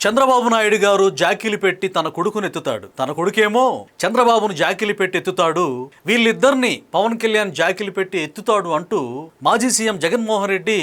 చంద్రబాబు నాయుడు గారు జాకీలు పెట్టి తన కొడుకును ఎత్తుతాడు. తన కొడుకేమో చంద్రబాబును జాకీలు పెట్టి ఎత్తుతాడు. వీళ్ళిద్దరిని పవన్ కళ్యాణ్ జాకీలు పెట్టి ఎత్తుతాడు అంటూ మాజీ సీఎం జగన్మోహన్ రెడ్డి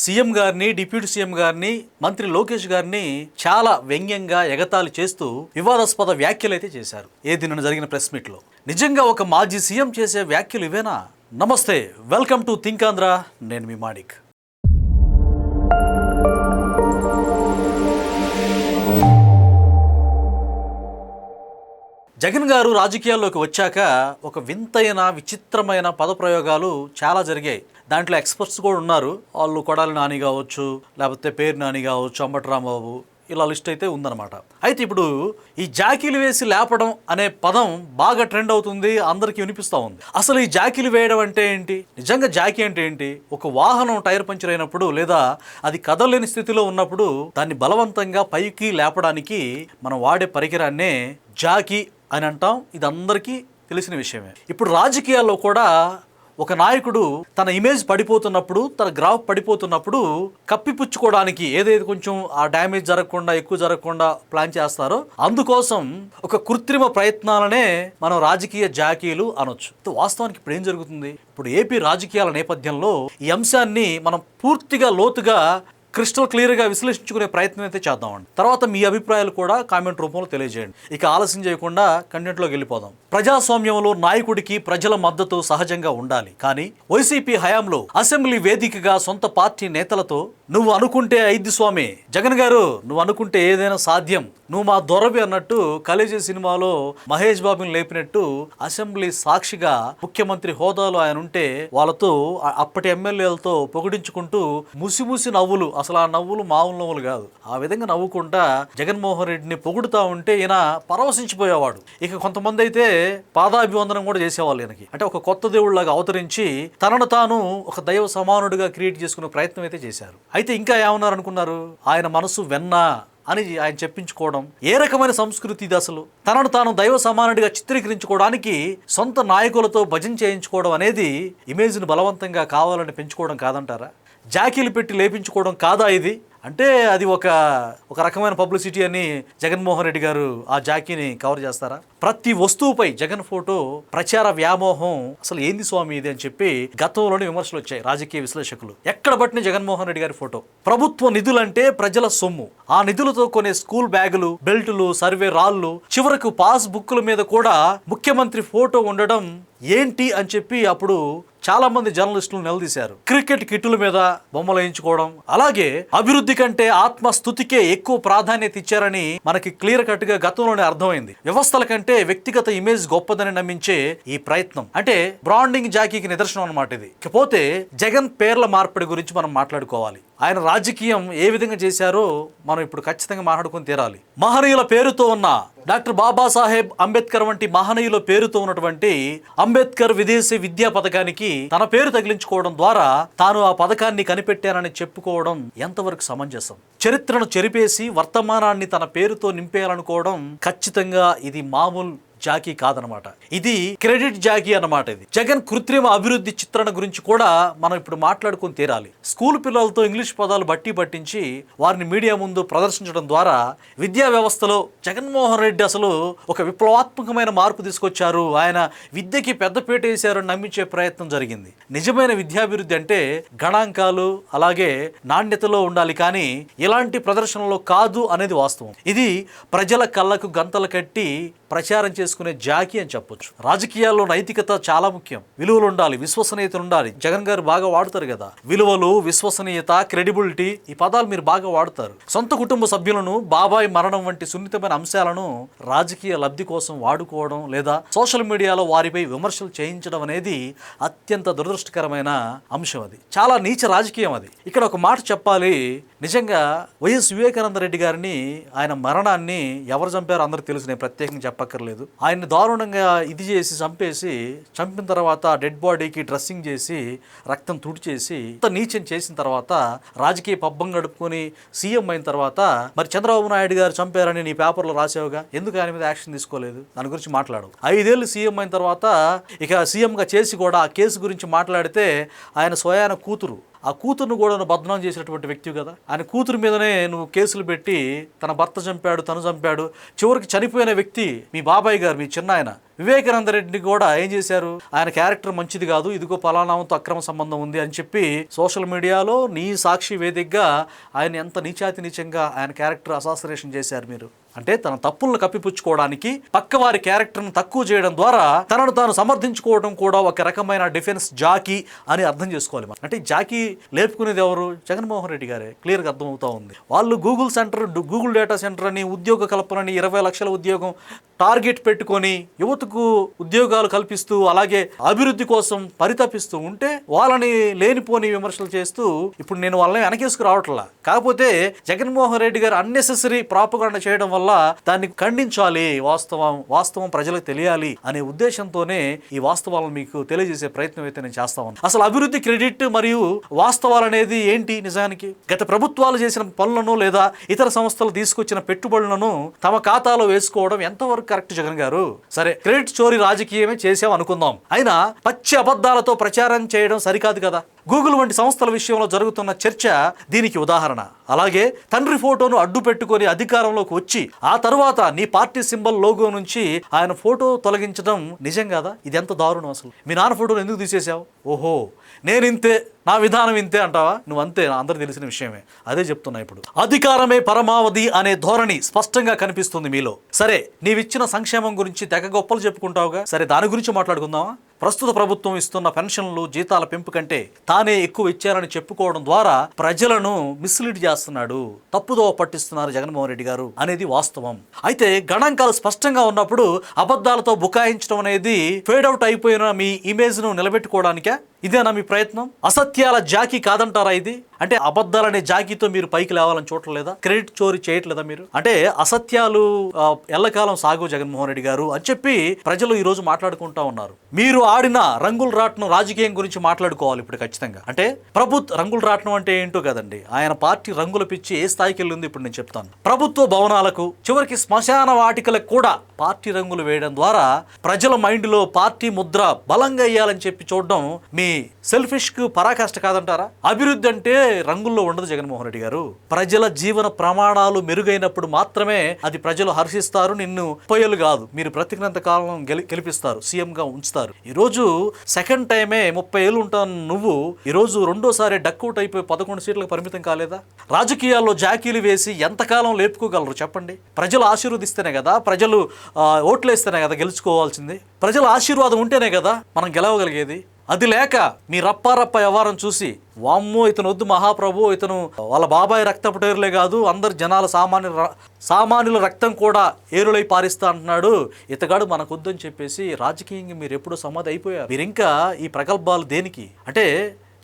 సీఎం గారిని, డిప్యూటీ సీఎం గారిని, మంత్రి లోకేష్ గారిని చాలా వ్యంగ్యంగా ఎగతాళి చేస్తూ వివాదాస్పద వ్యాఖ్యలు అయితే చేశారు. నిన్న జరిగిన ప్రెస్ మీట్ లో నిజంగా ఒక మాజీ సీఎం చేసే వ్యాఖ్యలు ఇవేనా? నమస్తే, వెల్కమ్ టు థింక్ ఆంధ్ర. నేను మీ మాణిక్. జగన్ గారు రాజకీయాల్లోకి వచ్చాక ఒక వింతైన విచిత్రమైన పదప్రయోగాలు చాలా జరిగాయి. దాంట్లో ఎక్స్పర్ట్స్ కూడా ఉన్నారు. వాళ్ళు కొడాలి నాని కావచ్చు, లేకపోతే పేరు నాని కావచ్చు, అంబటి రాంబాబు, ఇలా లిస్ట్ అయితే ఉందన్నమాట. అయితే ఇప్పుడు ఈ జాకీలు వేసి లేపడం అనే పదం బాగా ట్రెండ్ అవుతుంది, అందరికీ వినిపిస్తూ ఉంది. అసలు ఈ జాకీలు వేయడం అంటే ఏంటి? నిజంగా జాకీ అంటే ఏంటి? ఒక వాహనం టైర్ పంచర్ అయినప్పుడు లేదా అది కదలలేని స్థితిలో ఉన్నప్పుడు దాన్ని బలవంతంగా పైకి లేపడానికి మనం వాడే పరికరాన్నే జాకీ అని అంటాం. ఇది అందరికీ తెలిసిన విషయమే. ఇప్పుడు రాజకీయాల్లో కూడా ఒక నాయకుడు తన ఇమేజ్ పడిపోతున్నప్పుడు, తన గ్రాఫ్ పడిపోతున్నప్పుడు కప్పిపుచ్చుకోవడానికి ఏదైతే కొంచెం ఆ డ్యామేజ్ జరగకుండా, ఎక్కువ జరగకుండా ప్లాన్ చేస్తారో అందుకోసం ఒక కృత్రిమ ప్రయత్నాలనే మనం రాజకీయ జాకీలు అనొచ్చు. వాస్తవానికి ఇప్పుడు ఏం జరుగుతుంది? ఇప్పుడు ఏపీ రాజకీయాల నేపథ్యంలో ఈ అంశాన్ని మనం పూర్తిగా లోతుగా క్రిస్టల్ క్లియర్గా విశ్లేషించుకునే ప్రయత్నం అయితే చేద్దామండి. తర్వాత మీ అభిప్రాయాలు కూడా కామెంట్ రూపంలో తెలియజేయండి. ఇక ఆలస్యం చేయకుండా కంటెంట్లోకి వెళ్ళిపోదాం. ప్రజాస్వామ్యంలో నాయకుడికి ప్రజల మద్దతు సహజంగా ఉండాలి. కానీ వైసీపీ హయాంలో అసెంబ్లీ వేదికగా సొంత పార్టీ నేతలతో నువ్వు అనుకుంటే అయిద్ది స్వామి, జగన్ గారు నువ్వు అనుకుంటే ఏదైనా సాధ్యం, నువ్వు మా దొరవి అన్నట్టు కలేజీ సినిమాలో మహేష్ బాబుని లేపినట్టు అసెంబ్లీ సాక్షిగా ముఖ్యమంత్రి హోదాలో ఆయన ఉంటే వాళ్ళతో అప్పటి ఎమ్మెల్యేలతో పొగిడించుకుంటూ ముసి నవ్వులు, అసలు ఆ నవ్వులు మామూలు నవ్వులు కాదు, ఆ విధంగా నవ్వుకుంటా జగన్మోహన్ రెడ్డిని పొగుడుతూ ఉంటే ఈయన పరవశించిపోయేవాడు. ఇక కొంతమంది అయితే పాదాభివందనం కూడా చేసేవాళ్ళు ఈయనకి. అంటే ఒక కొత్త దేవుళ్లాగా అవతరించి తనను తాను ఒక దైవ సమానుడిగా క్రియేట్ చేసుకునే ప్రయత్నం అయితే చేశారు. అయితే ఇంకా ఏమన్నారు అనుకున్నారు? ఆయన మనసు వెన్న అని ఆయన చెప్పించుకోవడం ఏ రకమైన సంస్కృతి ఇది? అసలు తనను తాను దైవ సమానుడిగా చిత్రీకరించుకోవడానికి సొంత నాయకులతో భజన చేయించుకోవడం అనేది ఇమేజ్ని బలవంతంగా కావాలని పెంచుకోవడం కాదంటారా? జాకీలు పెట్టి లేపించుకోవడం కాదా ఇది? అంటే అది ఒక రకమైన పబ్లిసిటీ అని జగన్మోహన్ రెడ్డి గారు ఆ జాకీని కవర్ చేస్తారా? ప్రతి వస్తువుపై జగన్ ఫోటో ప్రచార వ్యామోహం అసలు ఏంది స్వామి ఇది అని చెప్పి గతంలోని విమర్శలు వచ్చాయి రాజకీయ విశ్లేషకులు. ఎక్కడ పట్టిన జగన్మోహన్ రెడ్డి గారి ఫోటో. ప్రభుత్వ నిధులంటే ప్రజల సొమ్ము. ఆ నిధులతో కొనే స్కూల్ బ్యాగులు, బెల్టులు, సర్వే రాళ్ళు, చివరకు పాస్ బుక్కుల మీద కూడా ముఖ్యమంత్రి ఫోటో ఉండడం ఏంటి అని చెప్పి అప్పుడు చాలా మంది జర్నలిస్టులు నిలదీశారు. క్రికెట్ కిట్టుల మీద బొమ్మలు వేయించుకోవడం, అలాగే అభివృద్ధి కంటే ఆత్మస్థుతికే ఎక్కువ ప్రాధాన్యత ఇచ్చారని మనకి క్లియర్ కట్ గా గతంలోనే అర్థమైంది. వ్యవస్థల కంటే వ్యక్తిగత ఇమేజ్ గొప్పదని నమ్మించే ఈ ప్రయత్నం అంటే బ్రాండింగ్ జాకీకి నిదర్శనం అన్నమాట ఇది. ఇకపోతే జగన్ పేర్ల మార్పిడి గురించి మనం మాట్లాడుకోవాలి. ఆయన రాజకీయం ఏ విధంగా చేశారో మనం ఇప్పుడు ఖచ్చితంగా మాట్లాడుకొని తీరాలి. మహనీయుల పేరుతో ఉన్న డాక్టర్ బాబాసాహెబ్ అంబేద్కర్ వంటి మహనీయుల పేరుతో ఉన్నటువంటి అంబేద్కర్ విదేశీ విద్యా పథకానికి తన పేరు తగిలించుకోవడం ద్వారా తాను ఆ పథకాన్ని కనిపెట్టానని చెప్పుకోవడం ఎంతవరకు సమంజసం? చరిత్రను చెరిపేసి వర్తమానాన్ని తన పేరుతో నింపేయాలనుకోవడం ఖచ్చితంగా ఇది మామూలు జాకీ కాదనమాట. ఇది క్రెడిట్ జాకీ అన్నమాట. ఇది జగన్ కృత్రిమ అభివృద్ధి చిత్రణ గురించి కూడా మనం ఇప్పుడు మాట్లాడుకొని తీరాలి. స్కూల్ పిల్లలతో ఇంగ్లీష్ పదాలు పట్టించి వారిని మీడియా ముందు ప్రదర్శించడం ద్వారా విద్యా వ్యవస్థలో జగన్మోహన్ రెడ్డి అసలు ఒక విప్లవాత్మకమైన మార్పు తీసుకొచ్చారు, ఆయన విద్యకి పెద్దపీట వేశారని నమ్మించే ప్రయత్నం జరిగింది. నిజమైన విద్యాభివృద్ధి అంటే గణాంకాలు అలాగే నాణ్యతలో ఉండాలి, కానీ ఇలాంటి ప్రదర్శనలో కాదు అనేది వాస్తవం. ఇది ప్రజల కళ్ళకు గంతలు కట్టి ప్రచారం చేసుకునే జాకీ అని చెప్పొచ్చు. రాజకీయాల్లో నైతికత చాలా ముఖ్యం. విలువలు ఉండాలి, విశ్వసనీయత ఉండాలి. జగన్ గారు బాగా వాడుతారు కదా విలువలు, విశ్వసనీయత, క్రెడిబిలిటీ, ఈ పదాలు మీరు బాగా వాడుతారు. సొంత కుటుంబ సభ్యులను, బాబాయ్ మరణం వంటి సున్నితమైన అంశాలను రాజకీయ లబ్ధి కోసం వాడుకోవడం లేదా సోషల్ మీడియాలో వారిపై విమర్శలు చేయించడం అనేది అత్యంత దురదృష్టకరమైన అంశం. అది చాలా నీచ రాజకీయం. అది ఇక్కడ ఒక మాట చెప్పాలి. నిజంగా వైఎస్ వివేకానంద రెడ్డి గారిని, ఆయన మరణాన్ని ఎవరు చంపారో అందరికి తెలుసు, నేను ప్రత్యేకంగా చెప్పక్కర్లేదు. ఆయన్ని దారుణంగా ఇది చేసి చంపిన తర్వాత డెడ్ బాడీకి డ్రెస్సింగ్ చేసి రక్తం తుడిచేసి నీచం చేసిన తర్వాత రాజకీయ పబ్బం గడుపుకొని సీఎం అయిన తర్వాత మరి చంద్రబాబు నాయుడు గారు చంపారని నీ పేపర్లో రాసావుగా, ఎందుకు ఆయన మీద యాక్షన్ తీసుకోలేదు? దాని గురించి మాట్లాడు. 5 ఏళ్ళు సీఎం అయిన తర్వాత ఇక సీఎంగా చేసి కూడా ఆ కేసు గురించి మాట్లాడితే ఆయన స్వయాన కూతురు ఆ కూతురును కూడా నువ్వు బదనాం చేసినటువంటి వ్యక్తివి కదా. ఆయన కూతురు మీదనే నువ్వు కేసులు పెట్టి తన భర్త చంపాడు, తను చంపాడు, చివరికి చనిపోయిన వ్యక్తి మీ బాబాయ్ గారు, మీ చిన్నాయన వివేకానంద రెడ్డిని కూడా ఏం చేశారు, ఆయన క్యారెక్టర్ మంచిది కాదు, ఇదిగో పలానామంతో అక్రమ సంబంధం ఉంది అని చెప్పి సోషల్ మీడియాలో నీ సాక్షి వేదికగా ఆయన ఎంత నీచాతి నీచంగా ఆయన క్యారెక్టర్ అసాసినేషన్ చేశారు మీరు. అంటే తన తప్పులను కప్పిపుచ్చుకోవడానికి పక్కవారి క్యారెక్టర్ను తక్కువ చేయడం ద్వారా తనను తాను సమర్థించుకోవడం కూడా ఒక రకమైన డిఫెన్స్ జాకీ అని అర్థం చేసుకోవాలి. అంటే జాకీ లేపుకునేది ఎవరు? జగన్మోహన్ రెడ్డి గారే. క్లియర్గా అర్థమవుతా ఉంది. వాళ్ళు గూగుల్ డేటా సెంటర్ అని, ఉద్యోగ కల్పనని, 20 లక్షల ఉద్యోగం టార్గెట్ పెట్టుకొని యువతకు ఉద్యోగాలు కల్పిస్తూ అలాగే అభివృద్ధి కోసం పరితపిస్తూ ఉంటే వాళ్ళని లేనిపోని విమర్శలు చేస్తూ ఇప్పుడు నేను వాళ్ళని వెనకేసుకు రావట్లా. కాకపోతే జగన్మోహన్ రెడ్డి గారు అన్నెసెసరీ ప్రాపగాండా చేయడం వల్ల దాన్ని ఖండించాలి, వాస్తవం ప్రజలకు తెలియాలి అనే ఉద్దేశంతోనే ఈ వాస్తవాలను మీకు తెలియజేసే ప్రయత్నం అయితే నేను చేస్తా ఉన్నాను. అసలు అభివృద్ధి క్రెడిట్ మరియు వాస్తవాలు అనేది ఏంటి? నిజానికి గత ప్రభుత్వాలు చేసిన పనులను లేదా ఇతర సంస్థలు తీసుకొచ్చిన పెట్టుబడులను తమ ఖాతాలో వేసుకోవడం ఎంతవరకు కరెక్ట్ జగన్ గారు? సరే, క్రెడిట్ చోరీ రాజకీయమే చేసాం అనుకుందాం, అయినా పచ్చి అబద్ధాలతో ప్రచారం చేయడం సరికాదు కదా. గూగుల్ వంటి సంస్థల విషయంలో జరుగుతున్న చర్చ దీనికి ఉదాహరణ. అలాగే తండ్రి ఫోటోను అడ్డు పెట్టుకొని అధికారంలోకి వచ్చి ఆ తరువాత నీ పార్టీ సింబల్ లోగో నుంచి ఆయన ఫోటో తొలగించడం నిజం కదా? ఇది ఎంత దారుణం అసలు. మీ నాన్న ఫోటోను ఎందుకు తీసేసావు? ఓహో, నేను ఇంతే, నా విధానం ఇంతే అంటావా? నువ్వు అంతే, అందరూ తెలిసిన విషయమే. అదే చెప్తున్నా. ఇప్పుడు అధికారమే పరమావధి అనే ధోరణి స్పష్టంగా కనిపిస్తుంది మీలో. సరే, నీవిచ్చిన సంక్షేమం గురించి తెగ గొప్పలు చెప్పుకుంటావుగా, సరే దాని గురించి మాట్లాడుకుందామా? ప్రస్తుత ప్రభుత్వం ఇస్తున్న పెన్షన్లు, జీతాల పెంపు కంటే తానే ఎక్కువ ఇచ్చారని చెప్పుకోవడం ద్వారా ప్రజలను మిస్లీడ్ చేస్తున్నాడు, తప్పుదో పట్టిస్తున్నారు జగన్మోహన్ రెడ్డి గారు అనేది వాస్తవం. అయితే గణాంకాలు స్పష్టంగా ఉన్నప్పుడు అబద్ధాలతో బుకాయించడం అనేది ఫేడ్ అవుట్ అయిపోయిన మీ ఇమేజ్ ను నిలబెట్టుకోవడానికే ఇదేనా మీ ప్రయత్నం? అసత్యాల జాకీ కాదంటారా ఇది? అంటే అబద్ధాలనే జాకీతో మీరు పైకి లేవాలని చూడలేదా? క్రెడిట్ చోరీ చేయట్లేదా మీరు? అంటే అసత్యాలు ఎల్లకాలం సాగు జగన్మోహన్ రెడ్డి గారు అని చెప్పి ప్రజలు ఈ రోజు మాట్లాడుకుంటా ఉన్నారు. మీరు ఆడిన రంగుల రాట్నం రాజకీయం గురించి మాట్లాడుకోవాలి ఇప్పుడు ఖచ్చితంగా. అంటే రంగుల రాట్నం అంటే ఏంటో కదండి, ఆయన పార్టీ రంగుల పిచ్చి ఏ స్థాయికి వెళ్ళింది ఇప్పుడు నేను చెప్తాను. ప్రభుత్వ భవనాలకు, చివరికి శ్మశాన వాటికలకు కూడా పార్టీ రంగులు వేయడం ద్వారా ప్రజల మైండ్లో పార్టీ ముద్ర బలంగా వేయాలని చెప్పి చూడడం మీ సెల్ఫిష్ కు పరాకాష్ట కాదంటారా? అభివృద్ధి అంటే రంగుల్లో ఉండదు జగన్మోహన్ రెడ్డి గారు. ప్రజల జీవన ప్రమాణాలు మెరుగైనప్పుడు మాత్రమే అది ప్రజలు హర్షిస్తారు. నిన్ను పోయేలు కాదు, మీరు బ్రతికినంత కాలం గెలిపిస్తారు, సీఎం గా ఉంచుతారు. ఈ రోజు సెకండ్ టైమే 30 ఏళ్ళు ఉంటాను నువ్వు, ఈ రోజు రెండోసారి డక్అవుట్ అయిపోయి 11 సీట్లకు పరిమితం కాలేదా? రాజకీయాల్లో జాకీలు వేసి ఎంతకాలం లేపుకోగలరు చెప్పండి? ప్రజలు ఆశీర్వదిస్తేనే కదా, ప్రజలు ఓట్లేస్తేనే కదా గెలుచుకోవాల్సింది. ప్రజల ఆశీర్వాదం ఉంటేనే కదా మనం గెలవగలిగేది. అది లేక మీ రప్పారప్ప వ్యవహారం చూసి వామ్మో ఇతను వద్దు మహాప్రభు, ఇతను వాళ్ళ బాబాయ్ రక్తపు టేరులే కాదు అందరు జనాల సామాన్యుల రక్తం కూడా ఏరులై పారిస్తా అంటున్నాడు, ఇతగాడు మనకొద్దు అని చెప్పేసి రాజకీయంగా మీరు ఎప్పుడూ సమాధి అయిపోయారు. మీరు ఇంకా ఈ ప్రగల్భాలు దేనికి? అంటే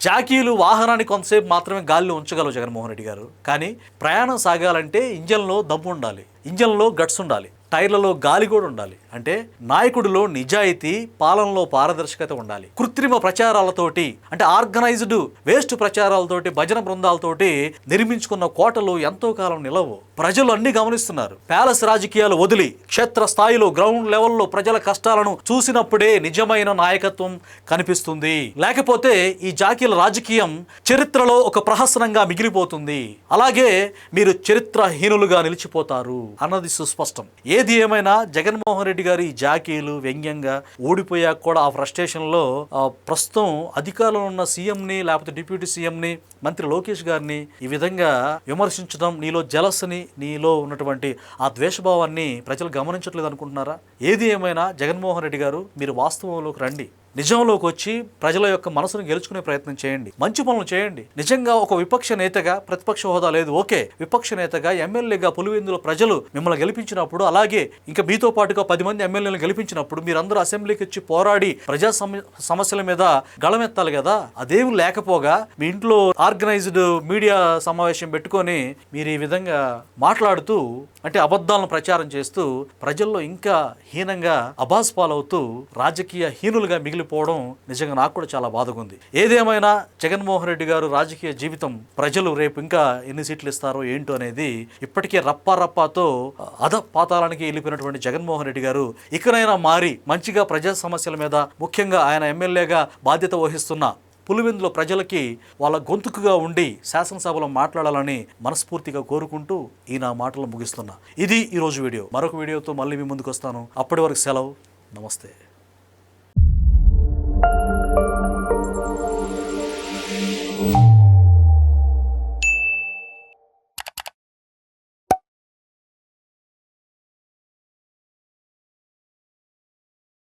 జాకీలు వాహనాన్ని కొంతసేపు మాత్రమే గాలిలో ఉంచగలవు జగన్మోహన్ రెడ్డి గారు, కానీ ప్రయాణం సాగాలంటే ఇంజన్లో దమ్ము ఉండాలి, ఇంజన్లో గట్స్ ఉండాలి, టైర్లలో గాలి కూడా ఉండాలి. అంటే నాయకుడిలో నిజాయితీ, పాలనలో పారదర్శకత ఉండాలి. కృత్రిమ ప్రచారాలతోటి, అంటే ఆర్గనైజ్డ్ వేస్ట్ ప్రచారాలతోటి, భజన బృందాలతోటి నిర్మించుకున్న కోటలు ఎంతో కాలం నిలవు. ప్రజలు అన్ని గమనిస్తున్నారు. ప్యాలెస్ రాజకీయాలు వదిలి క్షేత్ర స్థాయిలో గ్రౌండ్ లెవెల్లో ప్రజల కష్టాలను చూసినప్పుడే నిజమైన నాయకత్వం కనిపిస్తుంది. లేకపోతే ఈ జాకీల రాజకీయం చరిత్రలో ఒక ప్రహసనంగా మిగిలిపోతుంది. అలాగే మీరు చరిత్రహీనులుగా నిలిచిపోతారు అన్నది సుస్పష్టం. ఏది ఏమైనా జగన్మోహన్ రెడ్డి గారు ఈ జాకీలు వ్యంగ్యంగా ఓడిపోయాక కూడా ఆ ఫ్రస్ట్రేషన్లో ప్రస్తుతం అధికారంలో ఉన్న సీఎంని లేకపోతే డిప్యూటీ సీఎంని మంత్రి లోకేష్ గారిని ఈ విధంగా విమర్శించడం, నీలో జలస్ని, నీలో ఉన్నటువంటి ఆ ద్వేషభావాన్ని ప్రజలు గమనించట్లేదు అనుకుంటున్నారా? ఏది ఏమైనా జగన్మోహన్ రెడ్డి గారు మీరు వాస్తవంలోకి రండి, నిజంలోకి వచ్చి ప్రజల యొక్క మనసును గెలుచుకునే ప్రయత్నం చేయండి, మంచి పనులు చేయండి. నిజంగా ఒక విపక్ష నేతగా, ప్రతిపక్ష హోదా లేదు ఓకే, విపక్ష నేతగా ఎమ్మెల్యేగా పులివెందులో ప్రజలు మిమ్మల్ని గెలిపించినప్పుడు, అలాగే ఇంకా మీతో పాటుగా 10 మంది ఎమ్మెల్యేలను గెలిపించినప్పుడు మీరందరూ అసెంబ్లీకి వచ్చి పోరాడి ప్రజా సమస్యల మీద గళమెత్తాలి కదా. అదేం లేకపోగా మీ ఇంట్లో ఆర్గనైజ్డ్ మీడియా సమావేశం పెట్టుకొని మీరు ఈ విధంగా మాట్లాడుతూ, అంటే అబద్ధాలను ప్రచారం చేస్తూ ప్రజల్లో ఇంకా హీనంగా అబాస్ పాలవుతూ రాజకీయ హీనులుగా మిగిలిపోవడం నిజంగా నాకు కూడా చాలా బాధగా ఉంది. ఏదేమైనా జగన్మోహన్ రెడ్డి గారు రాజకీయ జీవితం ప్రజలు రేపు ఇంకా ఎన్ని సీట్లు ఇస్తారో ఏంటో అనేది ఇప్పటికే రప్పాతో పాతాళానికి వెళ్ళిపోయినటువంటి జగన్మోహన్ రెడ్డి గారు ఇకనైనా మారి మంచిగా ప్రజా సమస్యల మీద, ముఖ్యంగా ఆయన ఎమ్మెల్యేగా బాధ్యత వహిస్తున్న పులివెందుల ప్రజలకి వాళ్ళ గొంతుకుగా ఉండి శాసనసభలో మాట్లాడాలని మనస్ఫూర్తిగా కోరుకుంటూ ఈ నా మాటలు ముగిస్తున్నా. ఇది ఈరోజు వీడియో. మరొక వీడియోతో మళ్ళీ మీ ముందుకు వస్తాను. అప్పటి వరకు సెలవు. నమస్తే.